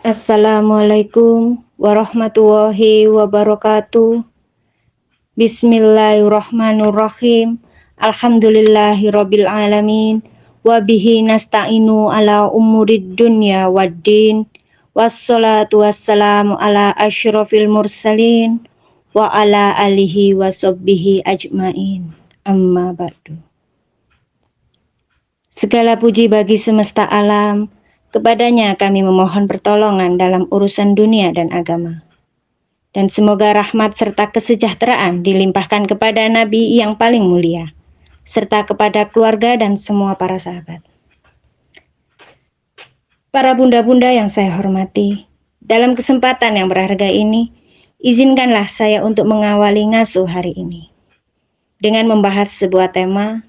Assalamualaikum warahmatullahi wabarakatuh. Bismillahirrahmanirrahim. Alhamdulillahirabbil alamin. Wa bihi nasta'inu ala umurid dunya waddin. Wassalatu wassalamu ala asyrafil mursalin wa ala alihi washabbihi ajmain. Amma ba'du. Segala puji bagi semesta alam. Kepadanya kami memohon pertolongan dalam urusan dunia dan agama. Dan semoga rahmat serta kesejahteraan dilimpahkan kepada Nabi yang paling mulia, serta kepada keluarga dan semua para sahabat. Para bunda-bunda yang saya hormati, dalam kesempatan yang berharga ini, izinkanlah saya untuk mengawali ngasuh hari ini dengan membahas sebuah tema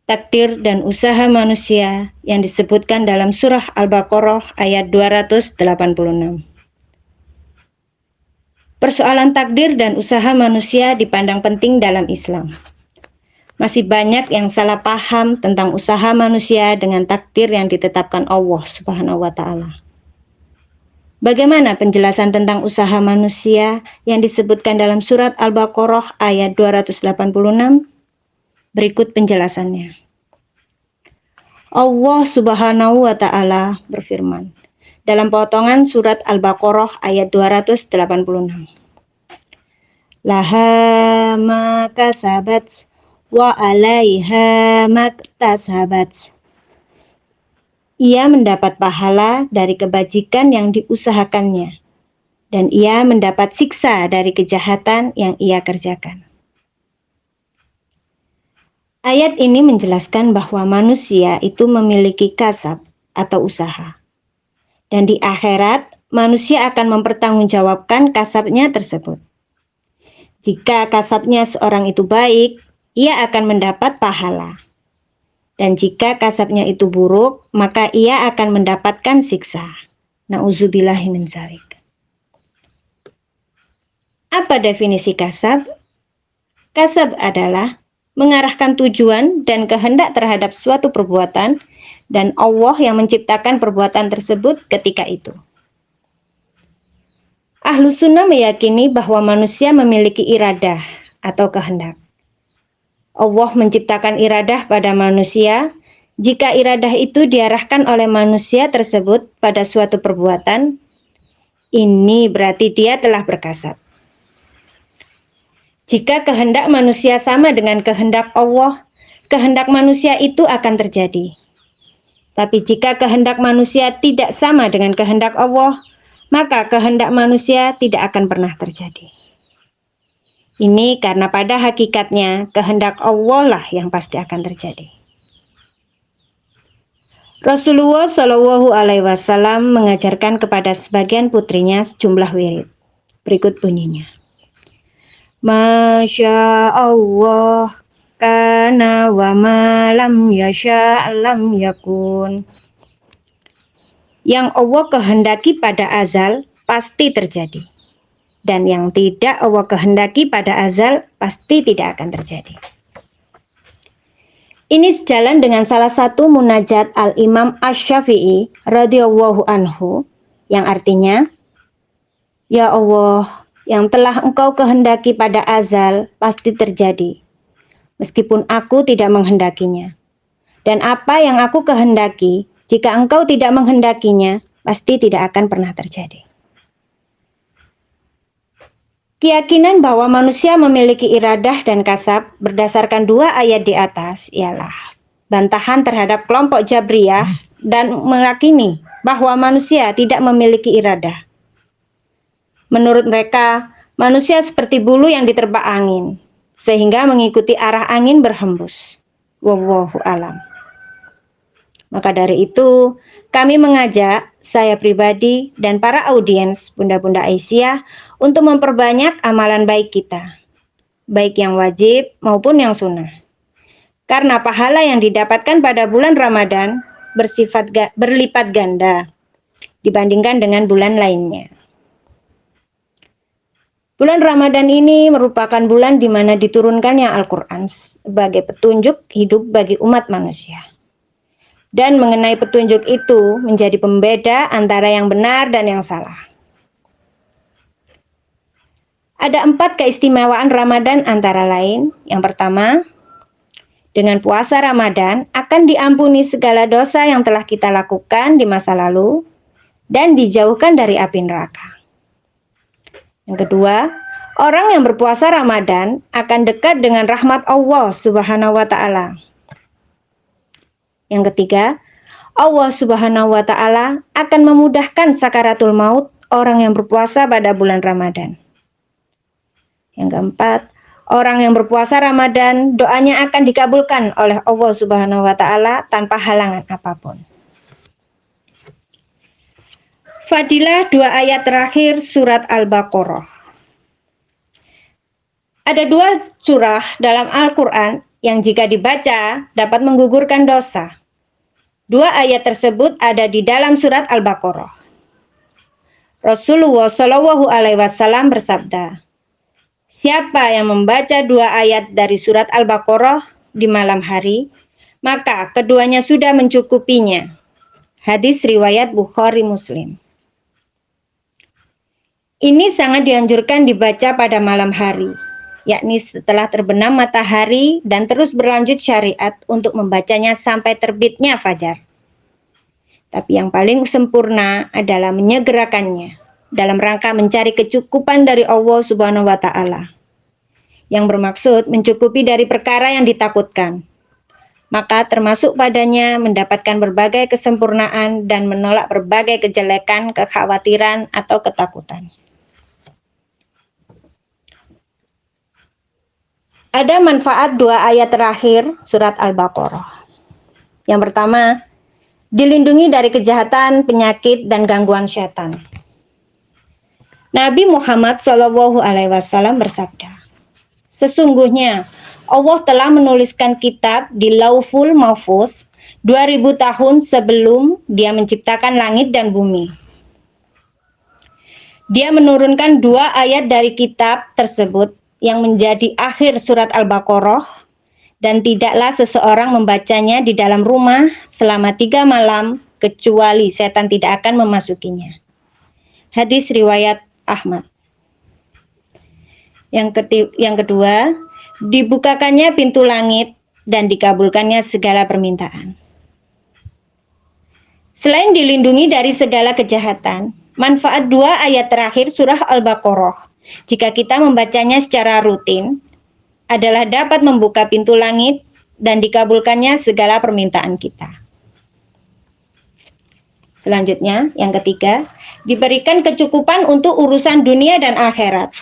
takdir dan usaha manusia yang disebutkan dalam surah Al-Baqarah ayat 286. Persoalan takdir dan usaha manusia dipandang penting dalam Islam. Masih banyak yang salah paham tentang usaha manusia dengan takdir yang ditetapkan Allah Subhanahu wa Ta'ala. Bagaimana penjelasan tentang usaha manusia yang disebutkan dalam surat Al-Baqarah ayat 286? Berikut penjelasannya. Allah Subhanahu wa Ta'ala berfirman dalam potongan surat Al-Baqarah ayat 286. Laha ma kasabat wa 'alaiha maktasabat. Ia mendapat pahala dari kebajikan yang diusahakannya, dan ia mendapat siksa dari kejahatan yang ia kerjakan. Ayat ini menjelaskan bahwa manusia itu memiliki kasab atau usaha. Dan di akhirat, manusia akan mempertanggungjawabkan kasabnya tersebut. Jika kasabnya seorang itu baik, ia akan mendapat pahala. Dan jika kasabnya itu buruk, maka ia akan mendapatkan siksa. Na'udzubillahi min dzalik. Apa definisi kasab? Kasab adalah mengarahkan tujuan dan kehendak terhadap suatu perbuatan, dan Allah yang menciptakan perbuatan tersebut ketika itu. Ahlus Sunnah meyakini bahwa manusia memiliki iradah atau kehendak. Allah menciptakan iradah pada manusia. Jika iradah itu diarahkan oleh manusia tersebut pada suatu perbuatan, ini berarti dia telah berkasab. Jika kehendak manusia sama dengan kehendak Allah, kehendak manusia itu akan terjadi. Tapi jika kehendak manusia tidak sama dengan kehendak Allah, maka kehendak manusia tidak akan pernah terjadi. Ini karena pada hakikatnya kehendak Allah lah yang pasti akan terjadi. Rasulullah Shallallahu Alaihi Wasallam mengajarkan kepada sebagian putrinya sejumlah wirid. Berikut bunyinya. Masya Allah kana wa ma lam yasha lam yakun. Yang Allah kehendaki pada azal pasti terjadi. Dan yang tidak Allah kehendaki pada azal pasti tidak akan terjadi. Ini sejalan dengan salah satu munajat Al-Imam Asy-Syafi'i radhiyallahu anhu yang artinya, Ya Allah, yang telah Engkau kehendaki pada azal pasti terjadi, meskipun aku tidak menghendakinya. Dan apa yang aku kehendaki, jika Engkau tidak menghendakinya, pasti tidak akan pernah terjadi. Keyakinan bahwa manusia memiliki iradah dan kasab berdasarkan dua ayat di atas ialah bantahan terhadap kelompok Jabriyah dan meyakini bahwa manusia tidak memiliki iradah. Menurut mereka, manusia seperti bulu yang diterpa angin, sehingga mengikuti arah angin berhembus. Wallahu a'lam. Maka dari itu, kami mengajak saya pribadi dan para audiens Bunda-Bunda Aisyah untuk memperbanyak amalan baik kita, baik yang wajib maupun yang sunnah. Karena pahala yang didapatkan pada bulan Ramadan bersifat berlipat ganda dibandingkan dengan bulan lainnya. Bulan Ramadan ini merupakan bulan di mana diturunkannya Al-Quran sebagai petunjuk hidup bagi umat manusia. Dan mengenai petunjuk itu menjadi pembeda antara yang benar dan yang salah. Ada 4 keistimewaan Ramadan antara lain. Yang pertama, dengan puasa Ramadan akan diampuni segala dosa yang telah kita lakukan di masa lalu dan dijauhkan dari api neraka. Yang kedua, orang yang berpuasa Ramadan akan dekat dengan rahmat Allah Subhanahu wa taala. Yang ketiga, Allah Subhanahu wa taala akan memudahkan sakaratul maut orang yang berpuasa pada bulan Ramadan. Yang keempat, orang yang berpuasa Ramadan doanya akan dikabulkan oleh Allah Subhanahu wa taala tanpa halangan apapun. Fadilah 2 ayat terakhir surat Al-Baqarah. Ada 2 surah dalam Al-Quran yang jika dibaca dapat menggugurkan dosa. 2 ayat tersebut ada di dalam surat Al-Baqarah. Rasulullah Shallallahu Alaihi Wasallam bersabda, siapa yang membaca 2 ayat dari surat Al-Baqarah di malam hari, maka keduanya sudah mencukupinya. Hadis riwayat Bukhari Muslim. Ini sangat dianjurkan dibaca pada malam hari, yakni setelah terbenam matahari dan terus berlanjut syariat untuk membacanya sampai terbitnya fajar. Tapi yang paling sempurna adalah menyegerakannya dalam rangka mencari kecukupan dari Allah Subhanahu wa taala. Yang bermaksud mencukupi dari perkara yang ditakutkan. Maka termasuk padanya mendapatkan berbagai kesempurnaan dan menolak berbagai kejelekan, kekhawatiran atau ketakutan. Ada manfaat 2 ayat terakhir surat Al-Baqarah. Yang pertama, dilindungi dari kejahatan, penyakit, dan gangguan setan. Nabi Muhammad SAW bersabda, sesungguhnya Allah telah menuliskan kitab di Lauhul Mahfuz 2000 tahun sebelum Dia menciptakan langit dan bumi. Dia menurunkan 2 ayat dari kitab tersebut yang menjadi akhir surat Al-Baqarah, dan tidaklah seseorang membacanya di dalam rumah selama 3 malam kecuali setan tidak akan memasukinya. Hadis riwayat Ahmad. Yang kedua, dibukakannya pintu langit dan dikabulkannya segala permintaan. Selain dilindungi dari segala kejahatan, manfaat 2 ayat terakhir surah Al-Baqarah jika kita membacanya secara rutin adalah dapat membuka pintu langit dan dikabulkannya segala permintaan kita. Selanjutnya, yang ketiga, diberikan kecukupan untuk urusan dunia dan akhirat.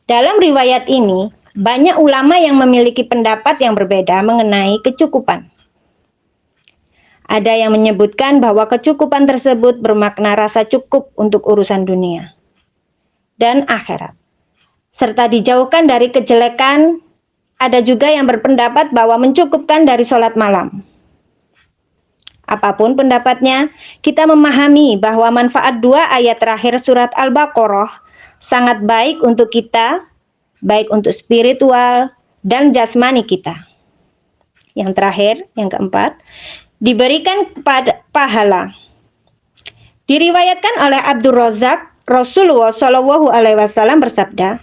Dalam riwayat ini, banyak ulama yang memiliki pendapat yang berbeda mengenai kecukupan. Ada yang menyebutkan bahwa kecukupan tersebut bermakna rasa cukup untuk urusan dunia dan akhirat, serta dijauhkan dari kejelekan. Ada juga yang berpendapat bahwa mencukupkan dari sholat malam. Apapun pendapatnya, kita memahami bahwa manfaat 2 ayat terakhir surat Al-Baqarah sangat baik untuk kita, baik untuk spiritual dan jasmani kita. Yang terakhir, yang keempat, diberikan kepada pahala. Diriwayatkan oleh Abdul Razak, Rasulullah Shallallahu Alaihi Wasallam bersabda,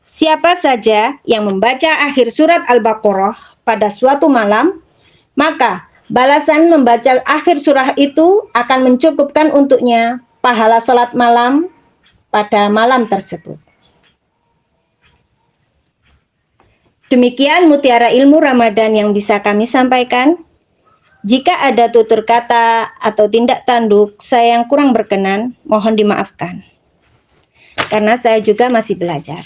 siapa saja yang membaca akhir surat Al-Baqarah pada suatu malam, maka balasan membaca akhir surah itu akan mencukupkan untuknya pahala sholat malam pada malam tersebut. Demikian mutiara ilmu Ramadan yang bisa kami sampaikan. Jika ada tutur kata atau tindak tanduk saya yang kurang berkenan, mohon dimaafkan. Karena saya juga masih belajar.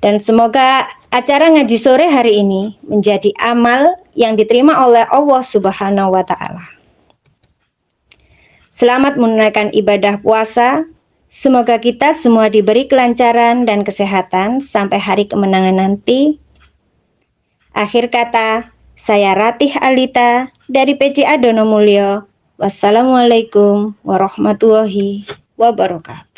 Dan semoga acara ngaji sore hari ini menjadi amal yang diterima oleh Allah Subhanahu wa taala. Selamat menunaikan ibadah puasa. Semoga kita semua diberi kelancaran dan kesehatan sampai hari kemenangan nanti. Akhir kata, saya Ratih Alita dari PCA Donomulyo. Wassalamualaikum warahmatullahi wabarakatuh.